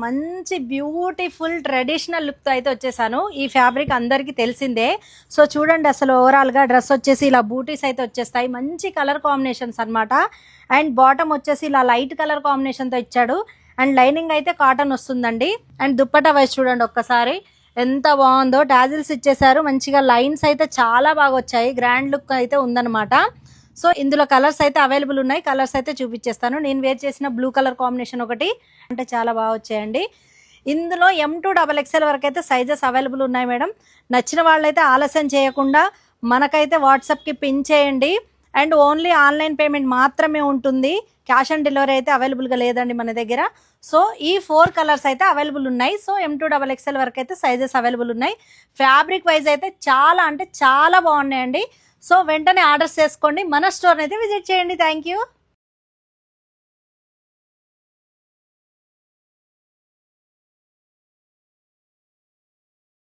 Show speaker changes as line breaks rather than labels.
మంచి beautiful traditional లుక్తో అయితే వచ్చేసాను. ఈ ఫ్యాబ్రిక్ అందరికీ తెలిసిందే. సో చూడండి, అసలు ఓవరాల్గా డ్రెస్ వచ్చేసి ఇలా బూటీస్ అయితే వచ్చేస్తాయి. మంచి కలర్ కాంబినేషన్స్ అనమాట. అండ్ బాటమ్ వచ్చేసి ఇలా లైట్ కలర్ కాంబినేషన్తో ఇచ్చాడు. అండ్ లైనింగ్ అయితే కాటన్ వస్తుందండి. అండ్ దుప్పటా వైస్ చూడండి ఒక్కసారి ఎంత బాగుందో. టాజిల్స్ ఇచ్చేసారు, మంచిగా లైన్స్ అయితే చాలా బాగా వచ్చాయి. గ్రాండ్ లుక్ అయితే ఉందన్నమాట. సో ఇందులో కలర్స్ అయితే అవైలబుల్ ఉన్నాయి. కలర్స్ అయితే చూపించేస్తాను. నేను వేర్ చేసిన బ్లూ కలర్ కాంబినేషన్ ఒకటి అంటే చాలా బాగా వచ్చాయండి. ఇందులో M2XXL వరకు అయితే సైజెస్ అవైలబుల్ ఉన్నాయి మేడం. నచ్చిన వాళ్ళైతే ఆలస్యం చేయకుండా మనకైతే వాట్సాప్కి పిన్ చేయండి. అండ్ ఓన్లీ ఆన్లైన్ పేమెంట్ మాత్రమే ఉంటుంది. క్యాష్ ఆన్ డెలివరీ అయితే అవైలబుల్గా లేదండి మన దగ్గర. సో ఈ 4 కలర్స్ అయితే అవైలబుల్ ఉన్నాయి. సో M2XXL వరకు అయితే సైజెస్ అవైలబుల్ ఉన్నాయి. ఫ్యాబ్రిక్ వైజ్ అయితే చాలా అంటే చాలా బాగున్నాయండి. సో వెంటనే ఆర్డర్స్ చేసుకోండి. మన స్టోర్ని అయితే విజిట్ చేయండి. Thank you.